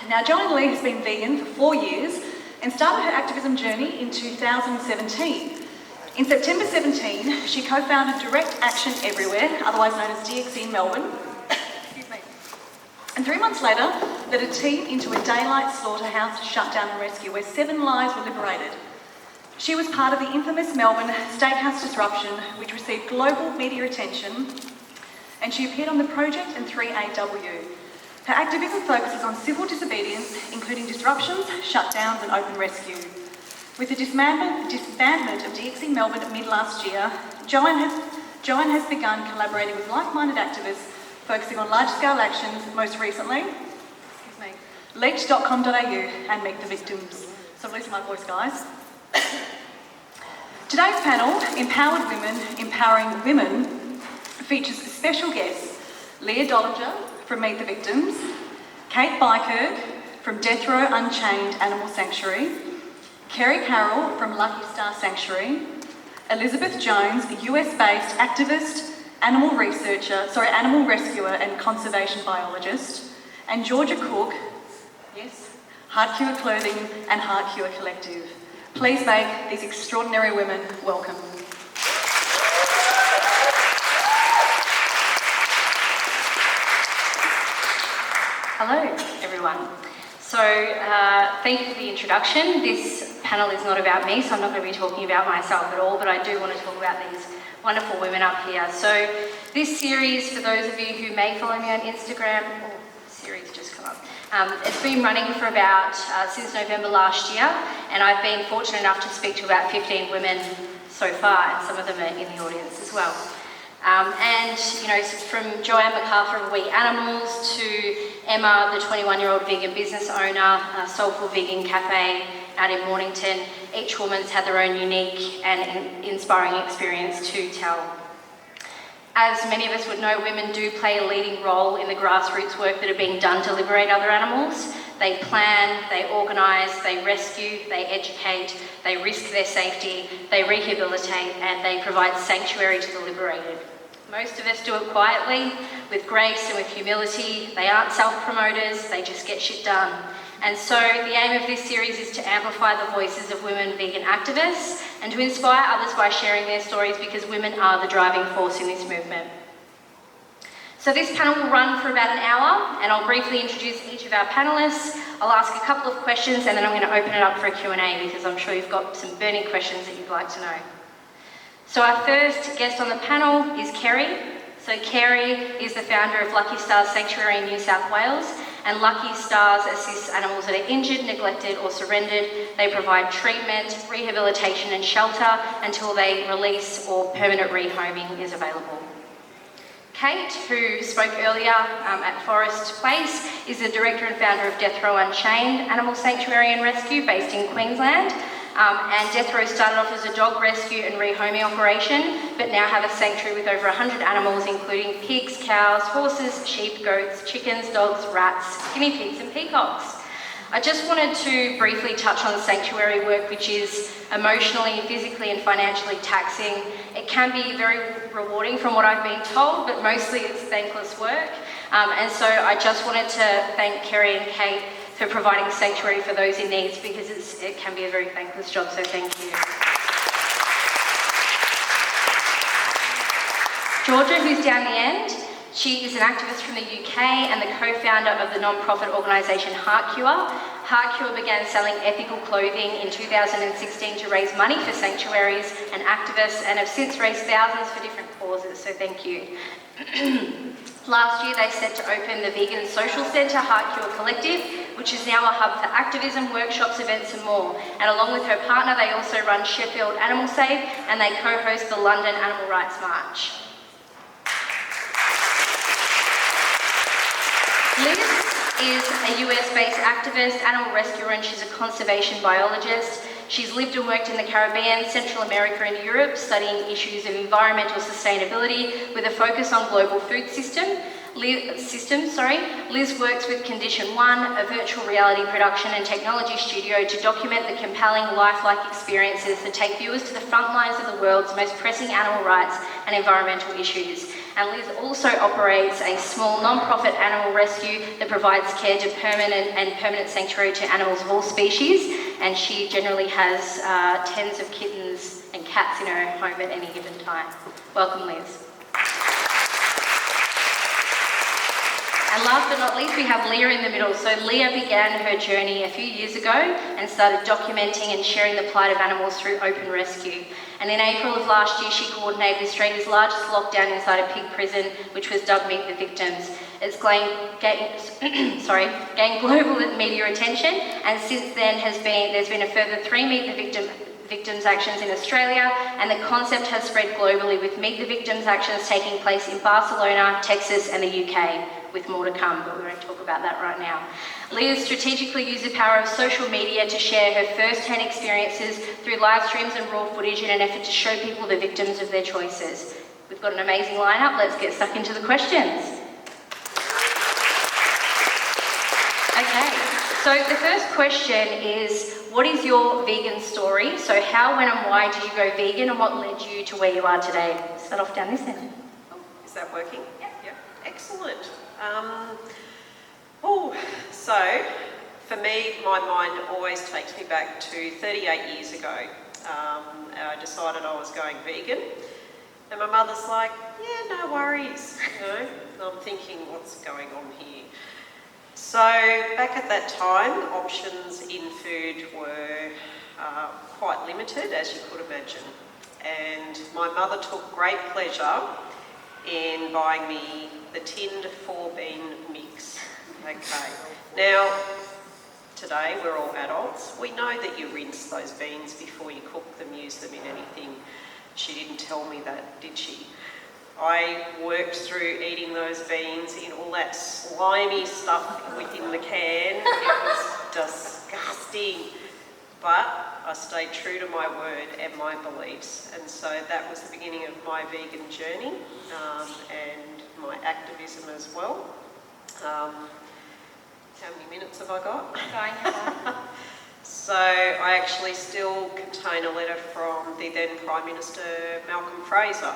Now, Joanne Lee has been vegan for 4 years and started her activism journey in 2017. In September 17, she co-founded Direct Action Everywhere, otherwise known as DXE Melbourne. Excuse me. And 3 months later, led a team into a daylight slaughterhouse shutdown and rescue where 7 lives were liberated. She was part of the infamous Melbourne steakhouse disruption, which received global media attention, and she appeared on The Project and 3AW. Her activism focuses on civil disobedience, including disruptions, shutdowns and open rescue. With the disbandment of DXE Melbourne mid-last year, Joanne has begun collaborating with like-minded activists focusing on large-scale actions, most recently, leech.com.au and Meet the Victims. So listen to my voice, guys. Today's panel, Empowered Women, Empowering Women, features special guests Leah Doellinger from Meet the Victims, Kate Bijkerk from Death Row Unchained Animal Sanctuary, Kerrie Carroll from Lucky Star Sanctuary, Elizabeth Jones, a US-based activist, animal rescuer and conservation biologist, and Georgia Cook, yes, Heart Cure Clothing and Heart Cure Collective. Please make these extraordinary women welcome. Hello, everyone. So, thank you for the introduction. This panel is not about me, so I'm not going to be talking about myself at all, but I do want to talk about these wonderful women up here. So, this series, for those of you who may follow me on Instagram, series just come up. It's been running for about since November last year, and I've been fortunate enough to speak to about 15 women so far, and some of them are in the audience as well. And, you know, from Joanne MacArthur of We Animals to Emma, the 21-year-old vegan business owner, Soulful Vegan Cafe out in Mornington, each woman's had their own unique and inspiring experience to tell. As many of us would know, women do play a leading role in the grassroots work that are being done to liberate other animals. They plan, they organise, they rescue, they educate, they risk their safety, they rehabilitate, and they provide sanctuary to the liberated. Most of us do it quietly, with grace and with humility. They aren't self-promoters, they just get shit done. And so the aim of this series is to amplify the voices of women vegan activists and to inspire others by sharing their stories, because women are the driving force in this movement. So this panel will run for about an hour, and I'll briefly introduce each of our panellists. I'll ask a couple of questions and then I'm going to open it up for a Q&A, because I'm sure you've got some burning questions that you'd like to know. So our first guest on the panel is Kerrie. So Kerrie is the founder of Lucky Stars Sanctuary in New South Wales, and Lucky Stars assists animals that are injured, neglected or surrendered. They provide treatment, rehabilitation and shelter until they release or permanent rehoming is available. Kate, who spoke earlier at Forest Place, is the director and founder of Death Row Unchained Animal Sanctuary and Rescue based in Queensland. And Death Row started off as a dog rescue and rehoming operation, but now have a sanctuary with over 100 animals, including pigs, cows, horses, sheep, goats, chickens, dogs, rats, guinea pigs and peacocks. I just wanted to briefly touch on sanctuary work, which is emotionally, physically and financially taxing. It can be very rewarding from what I've been told, but mostly it's thankless work. And so I just wanted to thank Kerrie and Kate for providing sanctuary for those in need, because it can be a very thankless job, so thank you. Georgia, who's down the end, she is an activist from the UK and the co-founder of the non-profit organisation Heart Cure. Heart Cure began selling ethical clothing in 2016 to raise money for sanctuaries and activists, and have since raised thousands for different causes, so thank you. Last year they set to open the Vegan Social Centre Heart Cure Collective, which is now a hub for activism, workshops, events and more. And along with her partner, they also run Sheffield Animal Save, and they co-host the London Animal Rights March. Liz is a US-based activist, animal rescuer, and she's a conservation biologist. She's lived and worked in the Caribbean, Central America and Europe, studying issues of environmental sustainability with a focus on global food systems. Liz works with Condition One, a virtual reality production and technology studio, to document the compelling lifelike experiences that take viewers to the front lines of the world's most pressing animal rights and environmental issues. And Liz also operates a small non-profit animal rescue that provides care to permanent sanctuary to animals of all species, and she generally has tens of kittens and cats in her home at any given time. Welcome, Liz. And last but not least, we have Leah in the middle. So Leah began her journey a few years ago and started documenting and sharing the plight of animals through open rescue. And in April of last year, she coordinated Australia's largest lockdown inside a pig prison, which was dubbed Meet the Victims. It's gained global media attention, and since then there's been a further 3 Meet the Victims actions in Australia, and the concept has spread globally, with Meet the Victims actions taking place in Barcelona, Texas and the UK, with more to come, but we won't talk about that right now. Leah strategically used the power of social media to share her first-hand experiences through live streams and raw footage in an effort to show people the victims of their choices. We've got an amazing lineup. Let's get stuck into the questions. Okay, so the first question is, what is your vegan story? So how, when and why did you go vegan, and what led you to where you are today? Start off down this end. Is that working? Yep. Excellent. So for me, my mind always takes me back to 38 years ago. I decided I was going vegan, and my mother's like, yeah, no worries, you know. And I'm thinking, what's going on here? So back at that time, options in food were quite limited, as you could imagine. And my mother took great pleasure in buying me the tinned 4-bean mix. Okay. Now, today we're all adults. We know that you rinse those beans before you cook them, use them in anything. She didn't tell me that, did she? I worked through eating those beans in all that slimy stuff within the can. It was disgusting. But I stayed true to my word and my beliefs. And so that was the beginning of my vegan journey and my activism as well. How many minutes have I got? So I actually still contain a letter from the then Prime Minister Malcolm Fraser.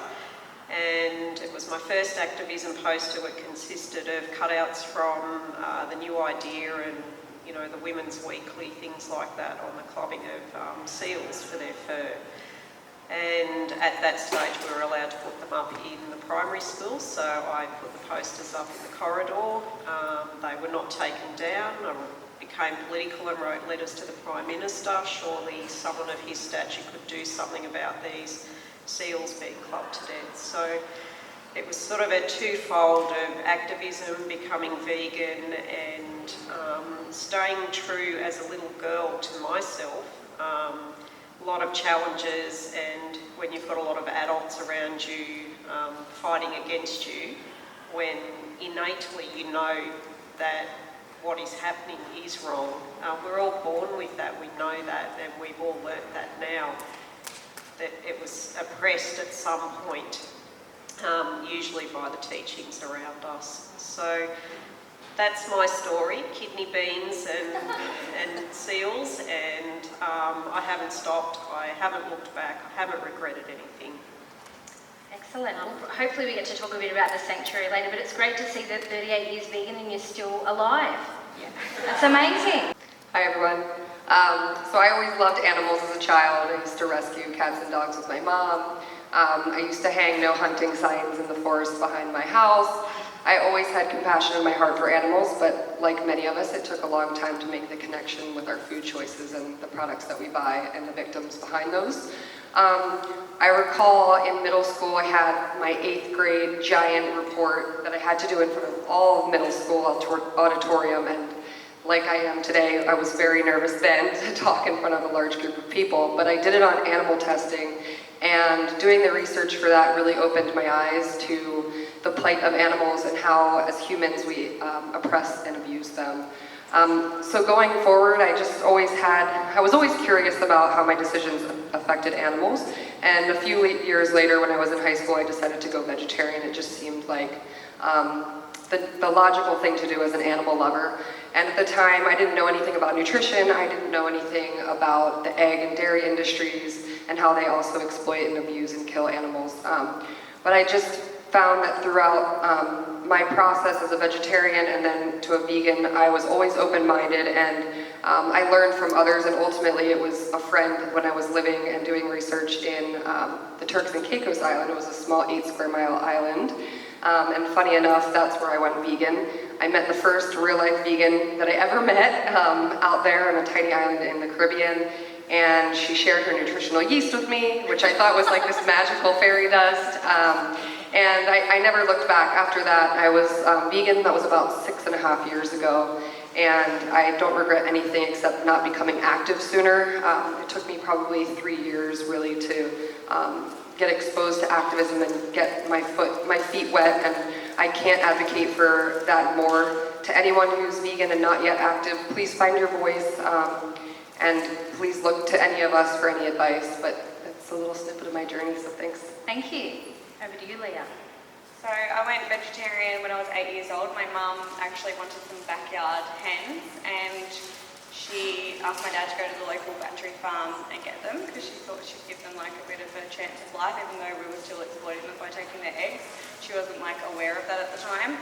And it was my first activism poster. It consisted of cutouts from the New Idea and, you know, the Women's Weekly, things like that, on the clubbing of seals for their fur. And at that stage we were allowed to put them up in the primary schools, so I put the posters up in the corridor. They were not taken down. I became political and wrote letters to the Prime Minister. Surely someone of his stature could do something about these seals being clubbed to death. So it was sort of a twofold of activism, becoming vegan and staying true as a little girl to myself. A lot of challenges, and when you've got a lot of adults around you fighting against you, when innately you know that what is happening is wrong. We're all born with that, we know that, and we've all learnt that now, that it was oppressed at some point, usually by the teachings around us. So that's my story, kidney beans and seals, and I haven't stopped, I haven't looked back, I haven't regretted anything. Excellent. Well, hopefully we get to talk a bit about the sanctuary later, but it's great to see that 38 years vegan and you're still alive. Yeah. That's amazing. Hi everyone. So I always loved animals as a child. I used to rescue cats and dogs with my mom. I used to hang no hunting signs in the forest behind my house. I always had compassion in my heart for animals, but like many of us, it took a long time to make the connection with our food choices and the products that we buy and the victims behind those. I recall in middle school I had my 8th grade giant report that I had to do in front of all of middle school auditorium, and like I am today, I was very nervous then to talk in front of a large group of people, but I did it on animal testing, and doing the research for that really opened my eyes to the plight of animals and how, as humans, we oppress and abuse them. So going forward, I was always curious about how my decisions affected animals, and a few years later when I was in high school, I decided to go vegetarian. It just seemed like the logical thing to do as an animal lover. And at the time, I didn't know anything about nutrition, I didn't know anything about the egg and dairy industries and how they also exploit and abuse and kill animals. But I just found that throughout my process as a vegetarian and then to a vegan, I was always open-minded, and I learned from others, and ultimately it was a friend when I was living and doing research in the Turks and Caicos Island. It was a small 8-square-mile island, and funny enough, that's where I went vegan. I met the first real-life vegan that I ever met out there on a tiny island in the Caribbean, and she shared her nutritional yeast with me, which I thought was like this magical fairy dust. And I never looked back after that. I was vegan, that was about 6.5 years ago, and I don't regret anything except not becoming active sooner. It took me probably 3 years really to get exposed to activism and get my feet wet, and I can't advocate for that more. To anyone who's vegan and not yet active, please find your voice, and please look to any of us for any advice. But that's a little snippet of my journey, so thanks. Thank you. Over to you, Leah. So I went vegetarian when I was 8 years old. My mum actually wanted some backyard hens, and she asked my dad to go to the local battery farm and get them because she thought she'd give them like a bit of a chance of life, even though we were still exploiting them by taking their eggs. She wasn't like aware of that at the time.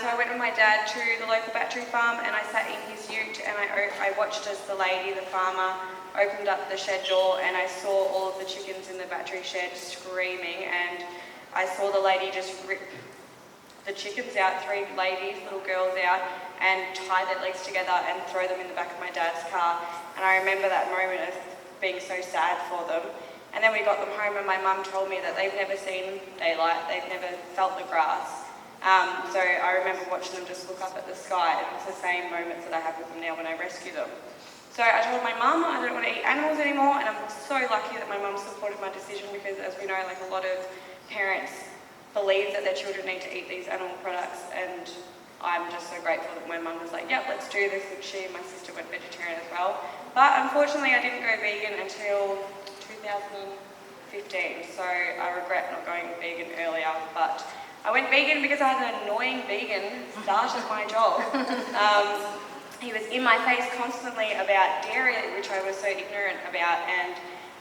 So I went with my dad to the local battery farm, and I sat in his ute, and I watched as the lady, the farmer, opened up the shed door, and I saw all of the chickens in the battery shed screaming, and I saw the lady just rip the chickens out, 3 ladies, little girls out, and tie their legs together and throw them in the back of my dad's car. And I remember that moment of being so sad for them. And then we got them home, and my mum told me that they've never seen daylight, they've never felt the grass. So I remember watching them just look up at the sky, and it's the same moments that I have with them now when I rescue them. So I told my mum I don't want to eat animals anymore, and I'm so lucky that my mum supported my decision, because as we know, like a lot of parents believe that their children need to eat these animal products, and I'm just so grateful that my mum was like, yep, let's do this, and she and my sister went vegetarian as well. But unfortunately I didn't go vegan until 2015, so I regret not going vegan earlier, but I went vegan because I had an annoying vegan start as my job. He was in my face constantly about dairy, which I was so ignorant about, and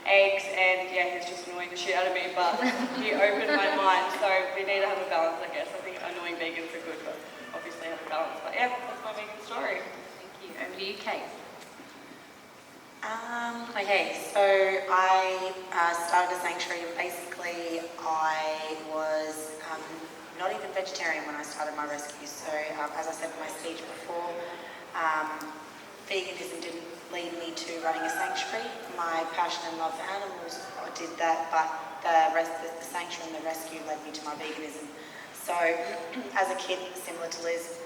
eggs, and yeah, he was just annoying the shit out of me, but he opened my mind, so we need to have a balance, I guess. I think annoying vegans are good, but obviously have a balance. But yeah, that's my vegan story. Thank you. Over to you, Kate. Okay, so I started a sanctuary, and basically I was not even vegetarian when I started my rescue. So as I said in my speech before, veganism didn't lead me to running a sanctuary. My passion and love for animals did that, but the sanctuary and the rescue led me to my veganism. So as a kid, similar to Liz,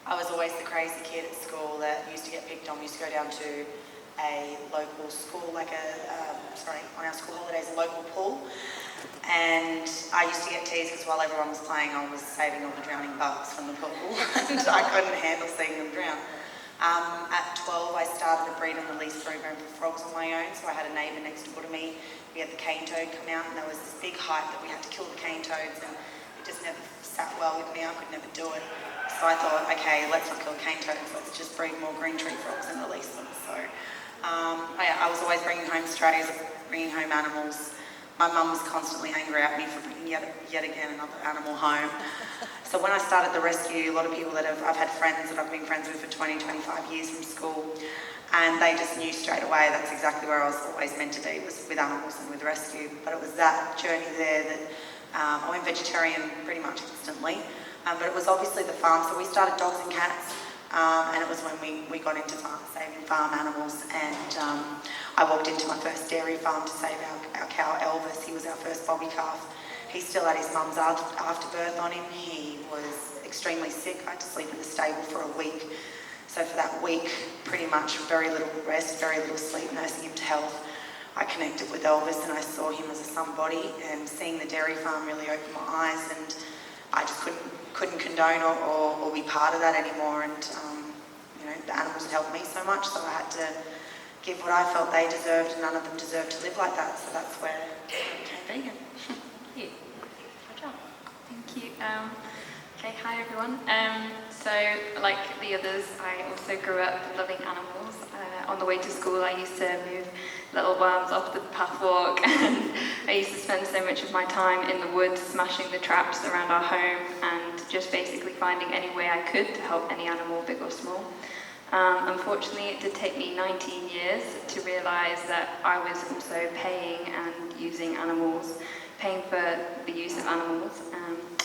I was always the crazy kid at school that used to get picked on. We used to go down to a local school, like on our school holidays, a local pool. And I used to get teased because while everyone was playing, I was saving all the drowning bugs from the pool. And I couldn't handle seeing them drown. At 12, I started a breed and release program for frogs on my own. So I had a neighbour next door to me. We had the cane toad come out, and there was this big hype that we had to kill the cane toads, and it just never sat well with me. I could never do it. So I thought, okay, let's not kill cane toads, let's just breed more green tree frogs and release them. So I was always bringing home strays, bringing home animals. My mum was constantly angry at me for bringing yet again another animal home. So when I started the rescue, a lot of people I've had friends that I've been friends with for 20, 25 years from school, and they just knew straight away that's exactly where I was always meant to be, was with animals and with rescue. But it was that journey there that I went vegetarian pretty much instantly. But it was obviously the farm, so we started dogs and cats, and it was when we got into saving farm animals, and I walked into my first dairy farm to save our cow Elvis. He was our first bobby calf. He still had his mum's afterbirth on him. He was extremely sick. I had to sleep in the stable for a week. So for that week, pretty much very little rest, very little sleep, nursing him to health. I connected with Elvis, and I saw him as a somebody, and seeing the dairy farm really opened my eyes, and I just couldn't condone or be part of that anymore. And the animals had helped me so much, so I had to give what I felt they deserved, and none of them deserved to live like that. So that's where I became vegan. Thank you. Good job. Thank you. Okay, hi everyone. So, like the others, I also grew up loving animals. On the way to school, I used to move little worms off the pathwalk, and I used to spend so much of my time in the woods smashing the traps around our home and just basically finding any way I could to help any animal, big or small. Unfortunately, it did take me 19 years to realise that I was also paying and using animals, paying for the use of animals.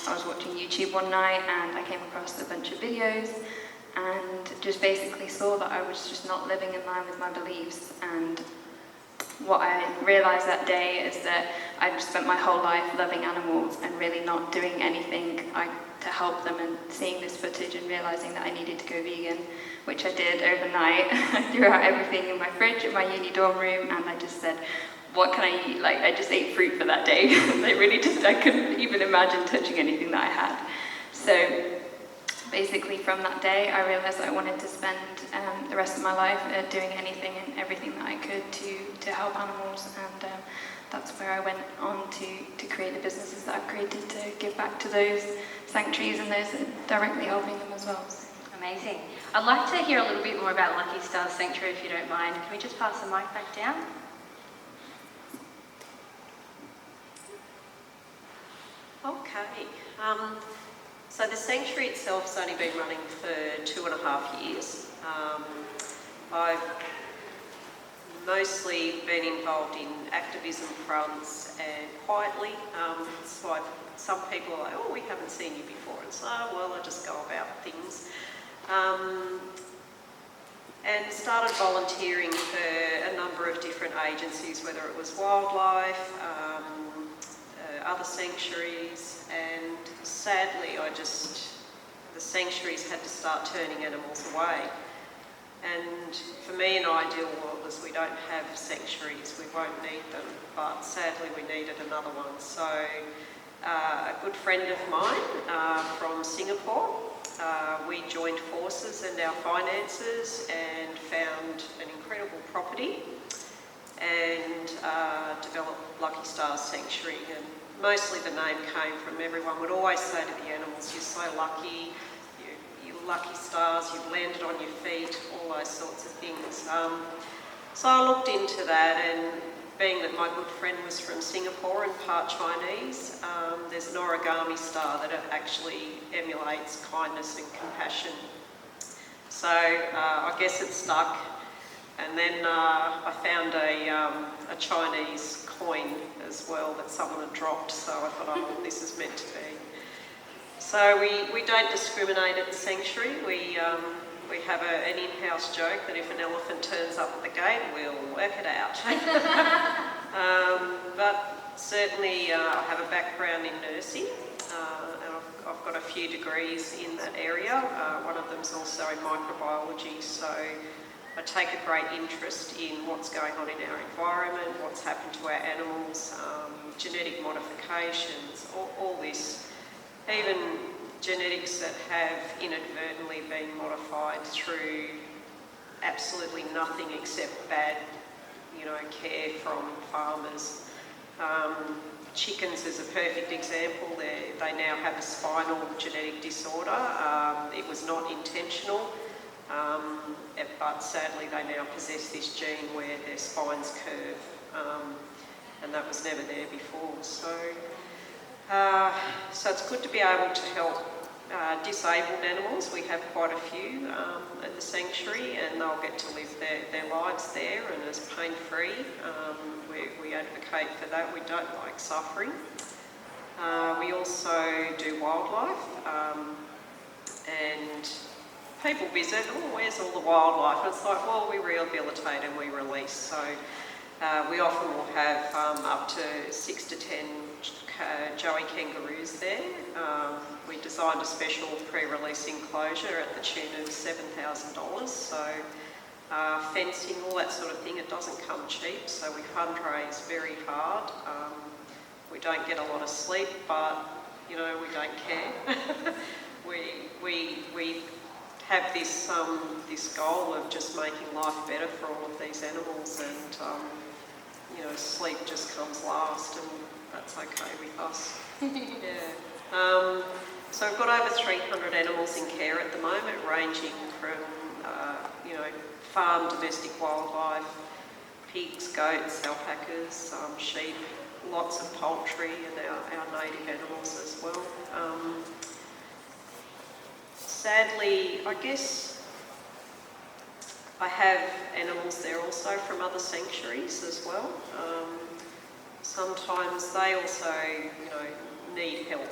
I was watching YouTube one night and I came across a bunch of videos and just basically saw that I was just not living in line with my beliefs. And what I realised that day is that I'd spent my whole life loving animals and really not doing anything to help them, and seeing this footage and realising that I needed to go vegan, which I did overnight. I threw out everything in my fridge at my uni dorm room and I just said, what can I eat? Like, I just ate fruit for that day. I couldn't even imagine touching anything that I had. So basically from that day, I realised that I wanted to spend the rest of my life doing anything and everything that I could to help animals, and that's where I went on to create the businesses that I've created to give back to those sanctuaries and those directly helping them as well. Amazing. I'd like to hear a little bit more about Lucky Stars Sanctuary, if you don't mind. Can we just pass the mic back down? Okay. So the sanctuary itself has only been running for 2.5 years. I've mostly been involved in activism fronts and quietly. It's like some people are like, oh, we haven't seen you before. And so, well, I just go about things. And started volunteering for a number of different agencies, whether it was wildlife, other sanctuaries, and sadly the sanctuaries had to start turning animals away. And for me, an ideal world was we don't have sanctuaries, we won't need them, but sadly we needed another one. So a good friend of mine from Singapore, we joined forces and our finances and found an incredible property and developed Lucky Stars Sanctuary. And mostly the name came from everyone would always say to the animals, you're so lucky, you're lucky stars, you've landed on your feet, all those sorts of things. So I looked into that, and being that my good friend was from Singapore and part Chinese, there's an origami star that actually emulates kindness and compassion. So I guess it stuck. And then I found a Chinese coin as well that someone had dropped, so I thought, oh, well, this is meant to be. So we don't discriminate at the sanctuary. We have an in-house joke that if an elephant turns up at the gate, we'll work it out. But certainly I have a background in nursing, and I've got a few degrees in that area. One of them's also in microbiology, so I take a great interest in what's going on in our environment, what's happened to our animals, genetic modifications, all this. Even genetics that have inadvertently been modified through absolutely nothing except bad, care from farmers. Chickens is a perfect example. They now have a spinal genetic disorder. It was not intentional. But sadly they now possess this gene where their spines curve, and that was never there before. So it's good to be able to help disabled animals. We have quite a few at the sanctuary, and they'll get to live their lives there and as pain-free. We advocate for that. We don't like suffering. We also do wildlife, and people visit, oh, where's all the wildlife? And it's like, well, we rehabilitate and we release. So we often will have up to 6 to 10 joey kangaroos there. We designed a special pre-release enclosure at the tune of $7,000. So fencing, all that sort of thing, it doesn't come cheap. So we fundraise very hard. We don't get a lot of sleep, but, we don't care. We have this goal of just making life better for all of these animals, and sleep just comes last, and that's okay with us. Yeah. So we've got over 300 animals in care at the moment, ranging from, farm domestic wildlife, pigs, goats, alpacas, sheep, lots of poultry and our native animals as well. Sadly, I guess I have animals there also from other sanctuaries as well. Sometimes they also, need help.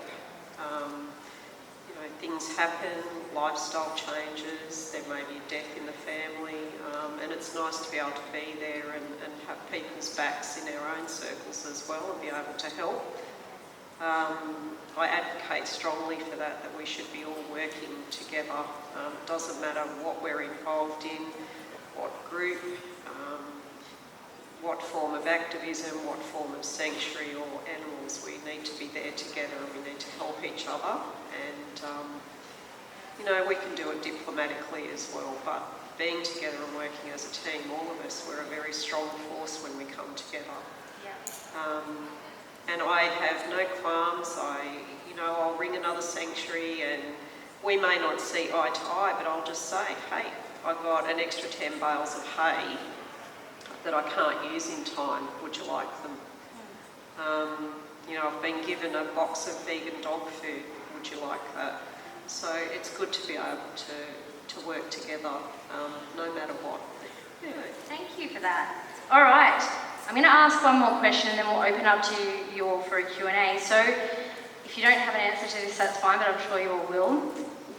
Things happen, lifestyle changes, there may be a death in the family, and it's nice to be able to be there and have people's backs in our own circles as well and be able to help. I advocate strongly for that we should be all working together. It doesn't matter what we're involved in, what group, what form of activism, what form of sanctuary or animals, we need to be there together and we need to help each other. And, we can do it diplomatically as well, but being together and working as a team, all of us, we're a very strong force when we come together. Yeah. And I have no qualms. I'll ring another sanctuary and we may not see eye to eye, but I'll just say, hey, I got an extra 10 bales of hay that I can't use in time. Would you like them? I've been given a box of vegan dog food. Would you like that? So it's good to be able to work together, no matter what. Yeah. Thank you for that. All right, I'm going to ask one more question and then we'll open up to you all for a Q&A. So if you don't have an answer to this, that's fine, but I'm sure you all will.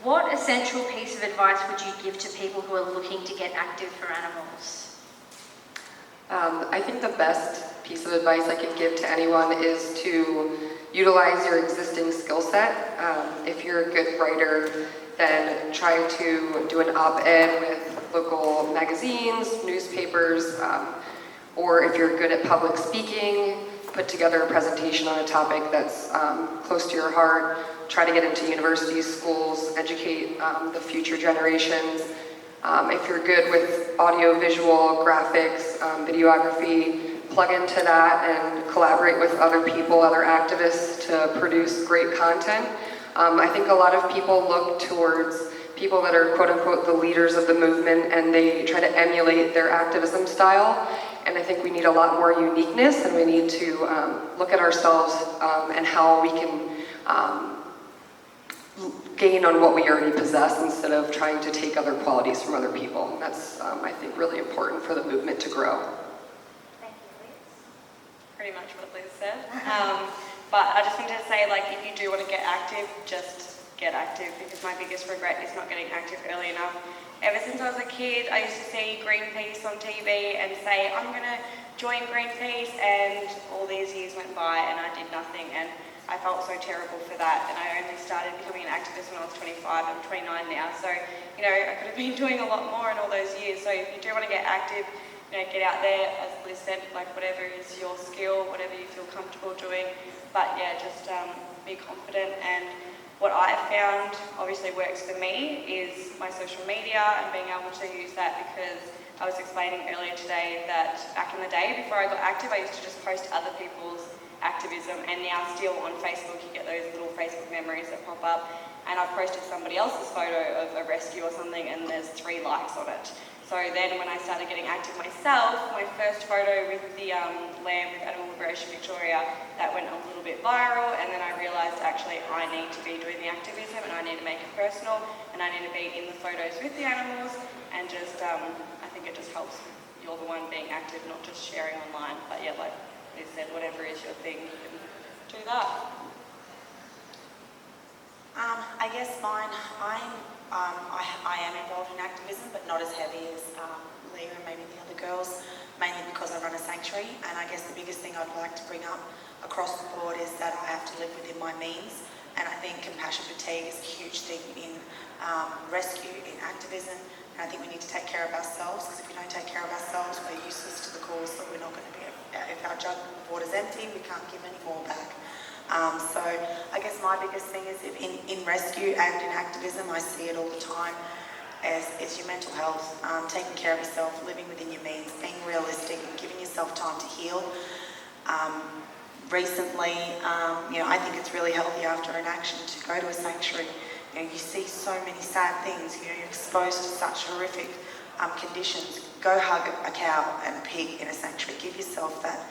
What essential piece of advice would you give to people who are looking to get active for animals? I think the best piece of advice I can give to anyone is to utilize your existing skill set. If you're a good writer, then try to do an op-ed with local magazines, newspapers, or if you're good at public speaking, put together a presentation on a topic that's close to your heart. Try to get into universities, schools, educate the future generations. If you're good with audio, visual, graphics, videography, plug into that and collaborate with other people, other activists to produce great content. I think a lot of people look towards people that are quote unquote the leaders of the movement and they try to emulate their activism style. And I think we need a lot more uniqueness and we need to look at ourselves and how we can gain on what we already possess instead of trying to take other qualities from other people. And that's, I think, really important for the movement to grow. Thank you, Liz. Pretty much what Liz said. But I just wanted to say, if you do want to get active, just get active, because my biggest regret is not getting active early enough. Ever since I was a kid, I used to see Greenpeace on TV and say, I'm going to join Greenpeace, and all these years went by and I did nothing, and I felt so terrible for that, and I only started becoming an activist when I was 25, I'm 29 now, so, I could have been doing a lot more in all those years. So if you do want to get active, get out there, as Liz said, whatever is your skill, whatever you feel comfortable doing, but yeah, just be confident. And what I found obviously works for me is my social media and being able to use that, because I was explaining earlier today that back in the day, before I got active, I used to just post other people's activism, and now still on Facebook you get those little Facebook memories that pop up, and I've posted somebody else's photo of a rescue or something and there's 3 likes on it. So then when I started getting active myself, my first photo with the lamb with Animal Liberation Victoria, that went a little bit viral, and then I realised actually I need to be doing the activism and I need to make it personal and I need to be in the photos with the animals, and just I think it just helps you're the one being active, not just sharing online. But yeah, like Liz said, whatever is your thing, you can do that. I guess mine, I am involved in activism, but not as heavy as Leah and maybe the other girls, mainly because I run a sanctuary. And I guess the biggest thing I'd like to bring up across the board is that I have to live within my means. And I think compassion fatigue is a huge thing in rescue, in activism. And I think we need to take care of ourselves, because if we don't take care of ourselves, we're useless to the cause, that we're not going to be, if our jug of water's empty, we can't give any more back. So I guess my biggest thing is in rescue and in activism, I see it all the time, is your mental health, taking care of yourself, living within your means, being realistic and giving yourself time to heal. recently, I think it's really healthy after an action to go to a sanctuary. You see so many sad things. You're exposed to such horrific conditions. Go hug a cow and a pig in a sanctuary. Give yourself that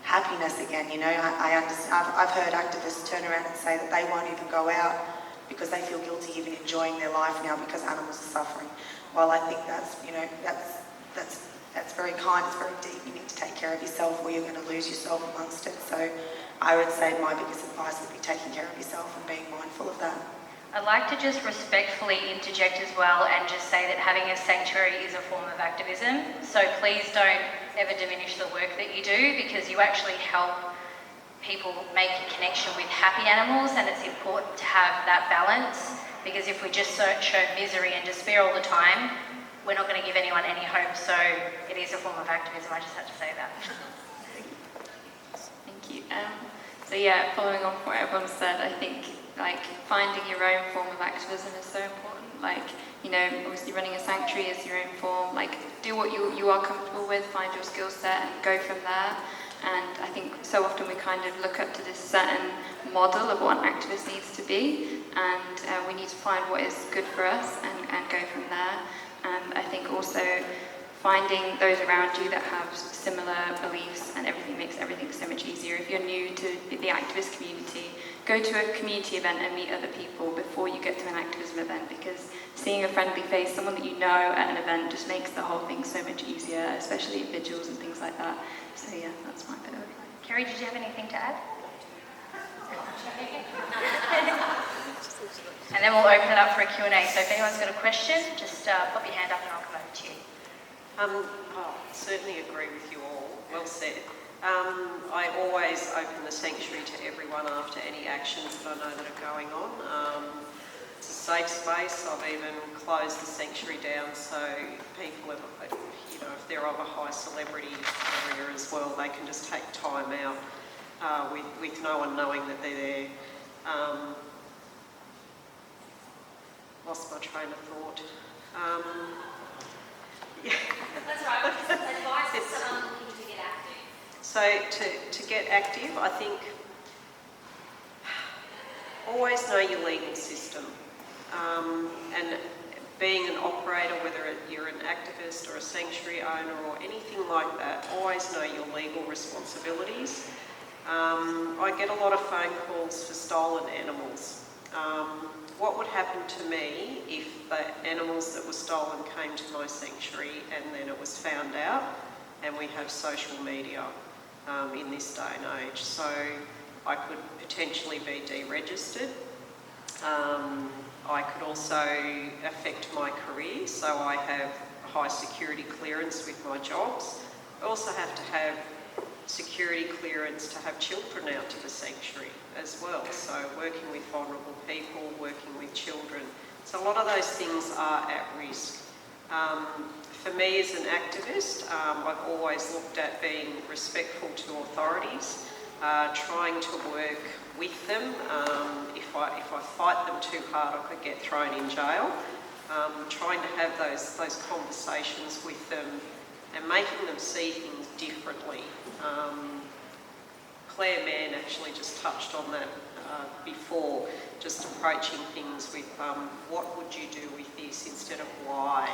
happiness again. I understand. I've heard activists turn around and say that they won't even go out because they feel guilty even enjoying their life now because animals are suffering. Well, I think that's very kind. It's very deep. You need to take care of yourself, or you're going to lose yourself amongst it. So, I would say my biggest advice would be taking care of yourself and being mindful of that. I'd like to just respectfully interject as well and just say that having a sanctuary is a form of activism. So please don't ever diminish the work that you do, because you actually help people make a connection with happy animals, and it's important to have that balance, because if we just show misery and despair all the time, we're not going to give anyone any hope. So it is a form of activism. I just had to say that. Thank you. Following on from what everyone said, I think finding your own form of activism is so important. Obviously running a sanctuary is your own form. Do what you are comfortable with, find your skill set and go from there. And I think so often we kind of look up to this certain model of what an activist needs to be, and we need to find what is good for us and go from there. I think also finding those around you that have similar beliefs and everything makes everything so much easier. If you're new to the activist community, go to a community event and meet other people before you get to an activism event, because seeing a friendly face, someone that you know at an event, just makes the whole thing so much easier, especially at vigils and things like that. So yeah, that's my bit of advice. Kerrie, did you have anything to add? And then we'll open it up for a Q&A. So if anyone's got a question, just pop your hand up and I'll come over to you. Certainly agree with you all. Well said. I always open the sanctuary to everyone after any actions that I know that are going on. It's a safe space. I've even closed the sanctuary down so people, if they're of a high celebrity area as well, they can just take time out with no one knowing that they're there. Lost my train of thought. That's right. Advice is looking to get active. So to get active, I think always know your legal system. And being an operator, whether you're an activist or a sanctuary owner or anything like that, always know your legal responsibilities. I get a lot of phone calls for stolen animals. What would happen to me if the animals that were stolen came to my sanctuary and then it was found out? And we have social media in this day and age, so I could potentially be deregistered. I could also affect my career, so I have high security clearance with my jobs. I also have to have security clearance to have children out to the sanctuary as well, so working with vulnerable people, working with children. So a lot of those things are at risk. For me as an activist, I've always looked at being respectful to authorities, trying to work with them. If I fight them too hard, I could get thrown in jail. Trying to have those conversations with them and making them see things differently. Claire Mann actually just touched on that before, just approaching things with what would you do with this instead of why.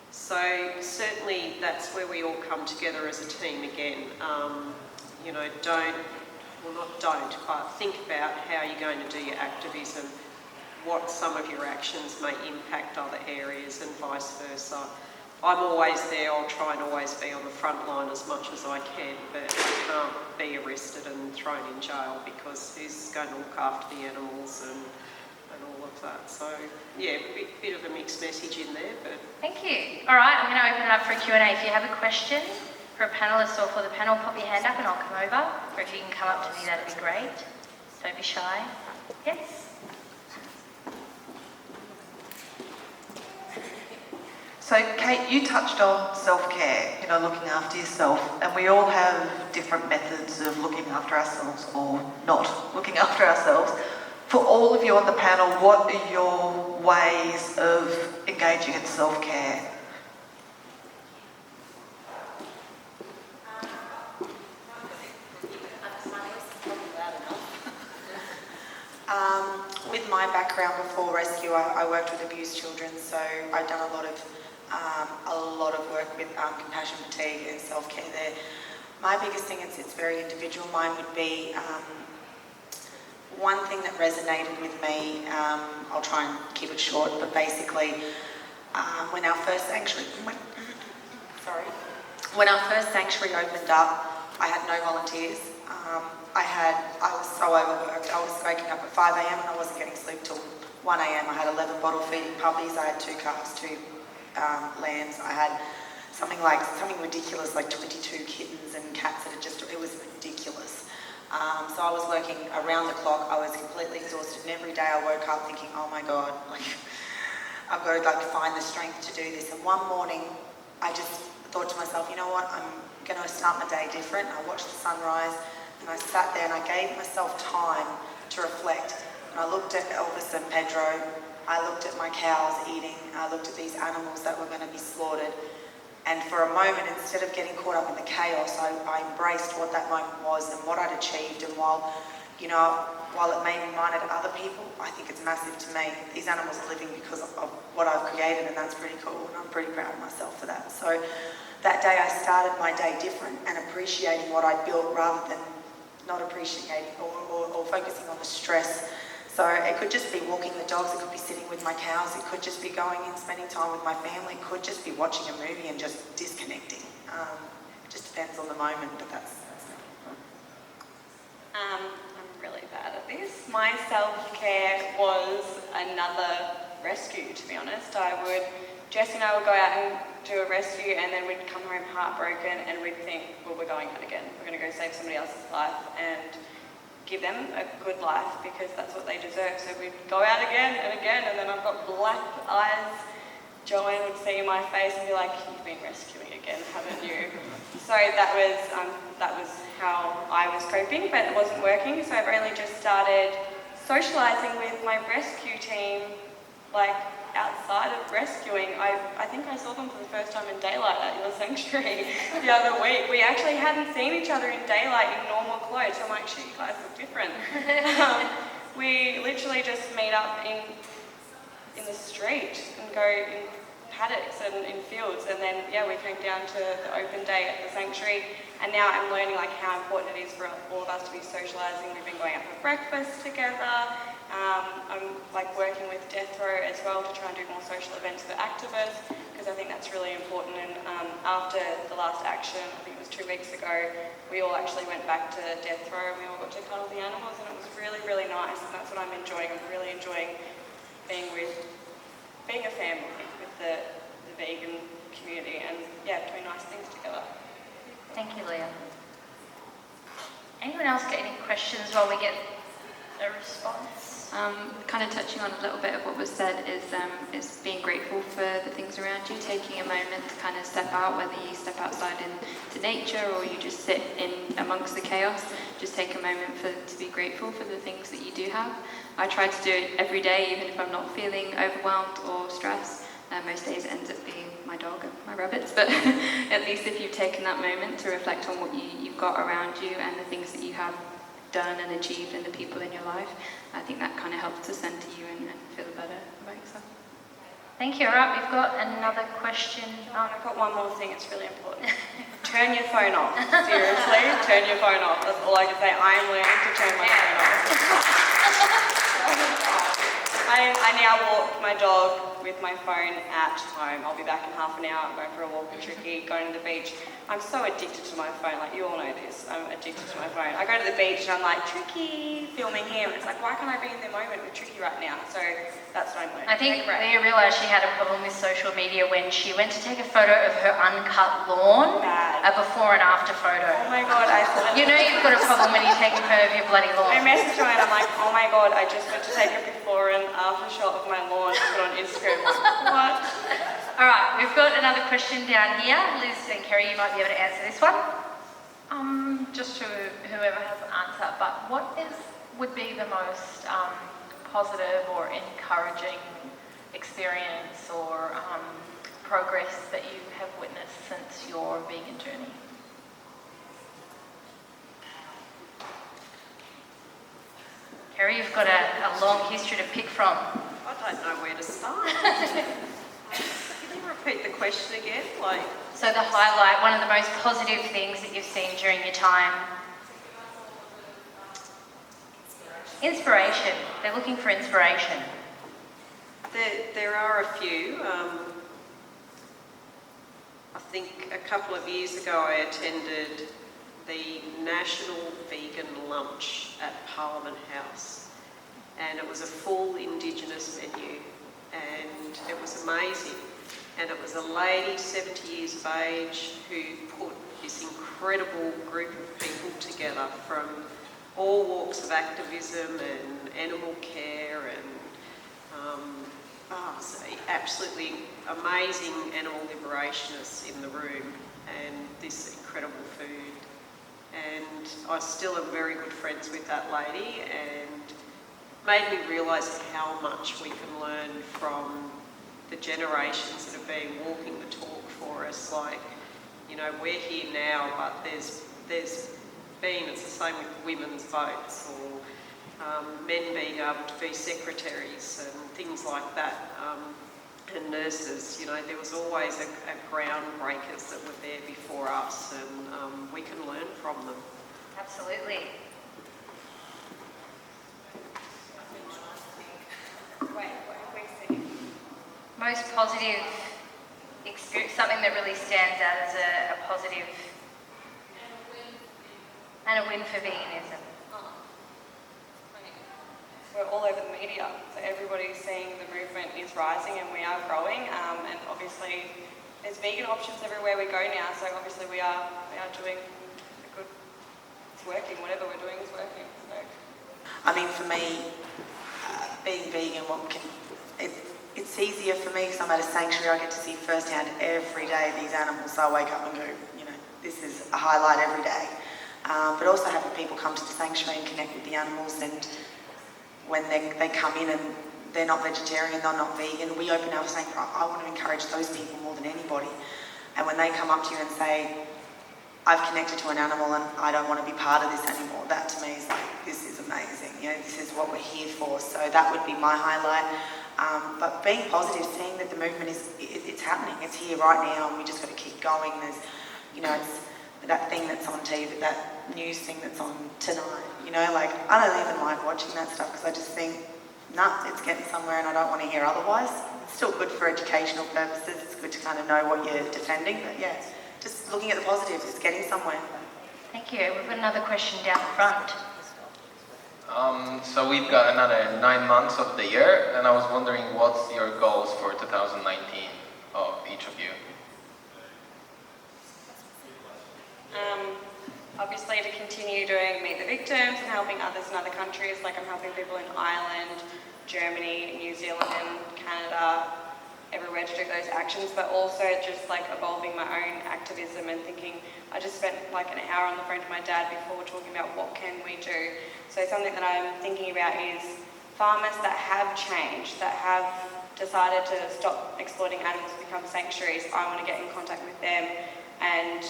So certainly that's where we all come together as a team again. But think about how you're going to do your activism, what some of your actions may impact other areas and vice versa. I'm always there, I'll try and always be on the front line as much as I can, but I can't be arrested and thrown in jail because who's going to look after the animals and all of that. So yeah, bit of a mixed message in there, but... Thank you. All right, I'm going to open it up for a Q&A. If you have a question for a panellist or for the panel, pop your hand up and I'll come over. Or if you can come up to me, that'd be great. Don't be shy. Yes? So Kate, you touched on self-care, looking after yourself, and we all have different methods of looking after ourselves or not looking after ourselves. For all of you on the panel, what are your ways of engaging in self-care? background before rescue, I worked with abused children, so I've done a lot of work with compassion fatigue and self-care there. My biggest thing is it's very individual. Mine would be one thing that resonated with me. I'll try and keep it short, but basically, when our first sanctuary opened up, I had no volunteers. I was so overworked. I was waking up at 5 a.m. and I wasn't getting sleep till 1 a.m. I had 11 bottle feeding puppies. I had 2 calves, 2 lambs. I had something ridiculous like 22 kittens and cats that it was ridiculous. So I was working around the clock. I was completely exhausted, and every day I woke up thinking, oh my God, I've got to find the strength to do this. And one morning I just thought to myself, you know what, I'm going to start my day different. I watched the sunrise and I sat there and I gave myself time to reflect. And I looked at Elvis and Pedro, I looked at my cows eating, I looked at these animals that were going to be slaughtered. And for a moment, instead of getting caught up in the chaos, I embraced what that moment was and what I'd achieved. And while it may be minor to other people, I think it's massive to me. These animals are living because of what I've created, and that's pretty cool, and I'm pretty proud of myself for that. So that day I started my day different and appreciating what I built rather than not appreciating or focusing on the stress. So it could just be walking the dogs, it could be sitting with my cows, it could just be going and spending time with my family, it could just be watching a movie and just disconnecting. It just depends on the moment, but that's me. I'm really bad at this. My self-care was another rescue, to be honest. Jess and I would go out and do a rescue, and then we'd come home heartbroken and we'd think, well, we're going out again. We're going to go save somebody else's life and give them a good life because that's what they deserve. So we'd go out again, and then I've got black eyes. Joanne would see my face and be like, you've been rescuing again, haven't you? So that was how I was coping, but it wasn't working. So I've only just started socialising with my rescue team, outside of rescuing. I think I saw them for the first time in daylight at your sanctuary the other week. We actually hadn't seen each other in daylight in normal clothes. So I'm like, shit, you guys look different. We literally just meet up in the street and go in paddocks and in fields, and then we came down to the open day at the sanctuary, and now I'm learning how important it is for all of us to be socialising. We've been going out for breakfast together. I'm working with Death Row as well to try and do more social events for activists, because I think that's really important. And after the last action, I think it was 2 weeks ago, we all actually went back to Death Row and we all got to cuddle the animals, and it was really, really nice, and that's what I'm enjoying. I'm really enjoying being a family with the vegan community and doing nice things together. Thank you, Leah. Anyone else get any questions while we get a response? Kind of touching on a little bit of what was said is being grateful for the things around you, taking a moment to kind of step out, whether you step outside into nature or you just sit in amongst the chaos. Just take a moment to be grateful for the things that you do have. I try to do it every day, even if I'm not feeling overwhelmed or stressed. Most days it ends up being my dog and my rabbits, but at least if you've taken that moment to reflect on what you've got around you and the things that you have done and achieved and the people in your life, I think that kind of helps to center you and feel better about yourself. Thank you. All right, we've got another question. I've got one more thing, it's really important. Turn your phone off. Seriously, turn your phone off. That's all I can say. I am learning to turn my phone off. I now walk my dog with my phone at home. I'll be back in half an hour. I'm going for a walk with Tricky, going to the beach. I'm so addicted to my phone. You all know this. I'm addicted to my phone. I go to the beach and I'm like, Tricky, filming him. It's why can't I be in the moment with Tricky right now? So that's what I'm learning. I think Leah realised she had a problem with social media when she went to take a photo of her uncut lawn. A before and after photo. Oh my God, you know you've got a problem when you take a photo of your bloody lawn. I messaged her and I'm like, oh my God, I just went to take a before and after shot of my lawn to put on Instagram. What? All right, we've got another question down here. Liz and Kerrie, you might be able to answer this one. Just to whoever has an answer, but what would be the most positive or encouraging experience or progress that you have witnessed since your vegan journey? Kerrie, you've got a a long history to pick from. I don't know where to start. Can you repeat the question again? So the highlight, one of the most positive things that you've seen during your time. Inspiration. They're looking for inspiration. There are a few. I think a couple of years ago I attended the National Vegan Lunch at Parliament House, and it was a full Indigenous menu, and it was amazing. And it was a lady, 70 years of age, who put this incredible group of people together from all walks of activism and animal care and absolutely amazing animal liberationists in the room, and this incredible food. And I still am very good friends with that lady, and made me realise how much we can learn from the generations that have been walking the talk for us. We're here now, but there's been, it's the same with women's votes, or men being able to be secretaries and things like that, and nurses. There was always a groundbreakers that were there before us, and we can learn from them. Absolutely. Most positive experience, something that really stands out as a positive and a win for veganism. We're all over the media, so everybody's seeing the movement is rising and we are growing. And obviously, there's vegan options everywhere we go now. So obviously, we are doing a good. It's working. Whatever we're doing is working. So. I mean, for me, being vegan, it's easier for me because I'm at a sanctuary. I get to see firsthand every day these animals. So I wake up and go, this is a highlight every day. But also having people come to the sanctuary and connect with the animals, and when they come in and they're not vegetarian, they're not vegan, we open our sanctuary. I want to encourage those people more than anybody. And when they come up to you and say, I've connected to an animal and I don't want to be part of this anymore, that to me is this is amazing. This is what we're here for. So that would be my highlight. But being positive, seeing that the movement it's happening, it's here right now, and we just got to keep going. There's, it's that thing that's on TV, that news thing that's on tonight. I don't even like watching that stuff because I just think, it's getting somewhere, and I don't want to hear otherwise. It's still good for educational purposes. It's good to kind of know what you're defending, but yeah, just looking at the positives, it's getting somewhere. Thank you. We've got another question down the front. So we've got another 9 months of the year, and I was wondering what's your goals for 2019 of each of you? Obviously, to continue doing Meet the Victims and helping others in other countries, like I'm helping people in Ireland, Germany, New Zealand, Canada, everywhere to do those actions, but also just evolving my own activism and thinking. I just spent an hour on the phone to my dad before talking about what can we do. So something that I'm thinking about is farmers that have changed, that have decided to stop exploiting animals, become sanctuaries. I want to get in contact with them and,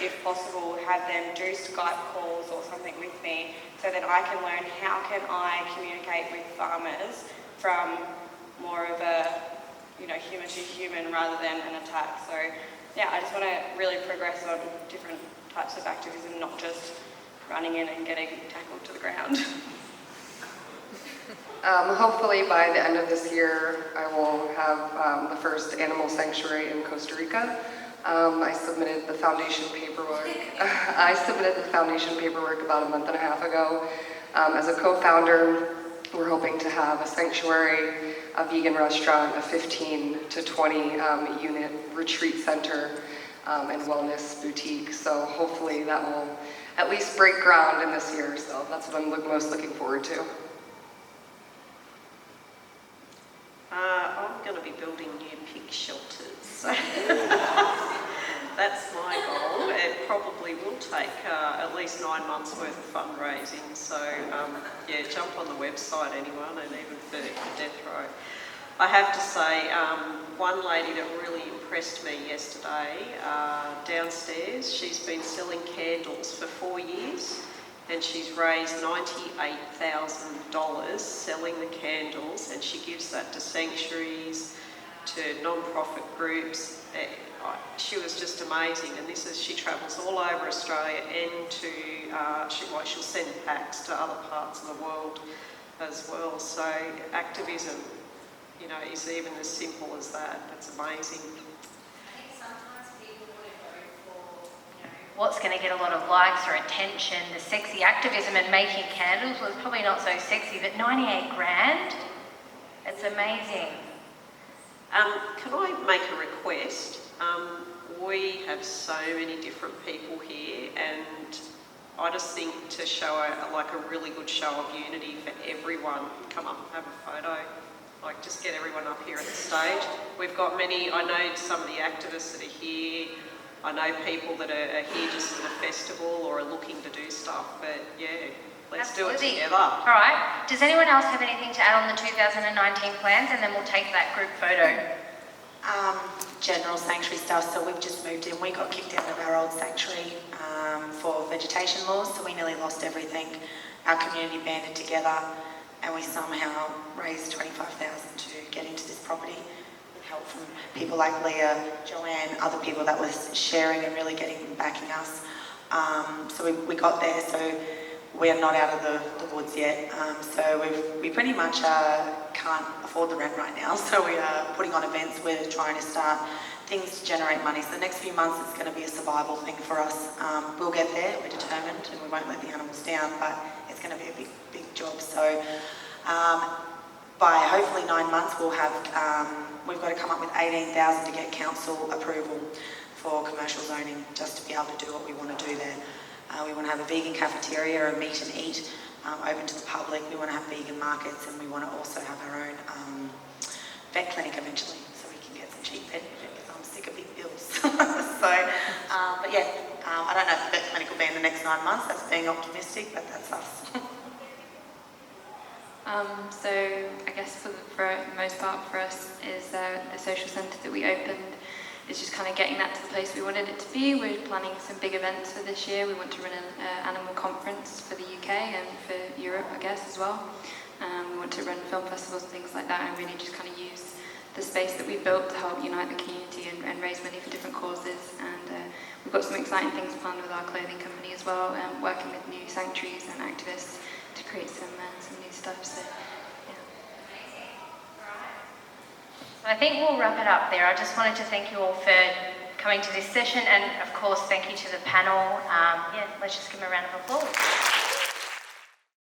if possible, have them do Skype calls or something with me, so that I can learn how can I communicate with farmers from more of a human to human rather than an attack. So yeah, I just want to really progress on different types of activism, not just running in and getting tackled to the ground. Hopefully by the end of this year, I will have the first animal sanctuary in Costa Rica. I submitted the foundation paperwork. About a month and a half ago. As a co-founder, we're hoping to have a sanctuary, a vegan restaurant, a 15 to 20 unit retreat center, and wellness boutique. So hopefully that will at least break ground in this year. So that's what I'm most looking forward to. I'm going to be building new pig shelters. That's my goal. It probably will take at least 9 months worth of fundraising. So jump on the website, anyone, and even for Death Row. I have to say, one lady that really impressed me yesterday downstairs, she's been selling candles for 4 years, and she's raised $98,000 selling the candles, and she gives that to sanctuaries, to non-profit groups. She was just amazing, and she travels all over Australia, and she'll send packs to other parts of the world as well. So activism, is even as simple as that. That's amazing. What's going to get a lot of likes or attention, the sexy activism and making candles was probably not so sexy, but 98 grand? It's amazing. Can I make a request? We have so many different people here, and I just think to show a really good show of unity for everyone, come up and have a photo. Just get everyone up here at the stage. We've got many, I know some of the activists that are here. I know people that are here just for the festival or are looking to do stuff, but yeah, let's do it together. All right. Does anyone else have anything to add on the 2019 plans, and then we'll take that group photo? General sanctuary stuff, so we've just moved in. We got kicked out of our old sanctuary for vegetation laws, so we nearly lost everything. Our community banded together and we somehow raised $25,000 to get into this property with help from people like Leah, Joanne, other people that was sharing and really backing us. So we got there, so we're not out of the woods yet. So we pretty much can't afford the rent right now, so we are putting on events. We're trying to start things to generate money. So the next few months it's going to be a survival thing for us. We'll get there, we're determined, and we won't let the animals down, but it's going to be a big job. So by hopefully 9 months we'll have, we've got to come up with $18,000 to get council approval for commercial zoning, just to be able to do what we want to do there. We want to have a vegan cafeteria, a meet and eat open to the public. We want to have vegan markets, and we want to also have our own vet clinic eventually, so we can get some cheap vet because I'm sick of big bills. But yeah, I don't know if the vet clinic will be in the next 9 months. That's being optimistic, but that's us. So I guess for the most part for us is the social centre that we opened. It's just kind of getting that to the place we wanted it to be. We're planning some big events for this year. We want to run an animal conference for the UK and for Europe, I guess, as well. We want to run film festivals and things like that, and really just kind of use the space that we've built to help unite the community and raise money for different causes. And we've got some exciting things planned with our clothing company as well, working with new sanctuaries and activists to create some new stuff. So, yeah. I think we'll wrap it up there. I just wanted to thank you all for coming to this session, and of course thank you to the panel. Let's just give them a round of applause.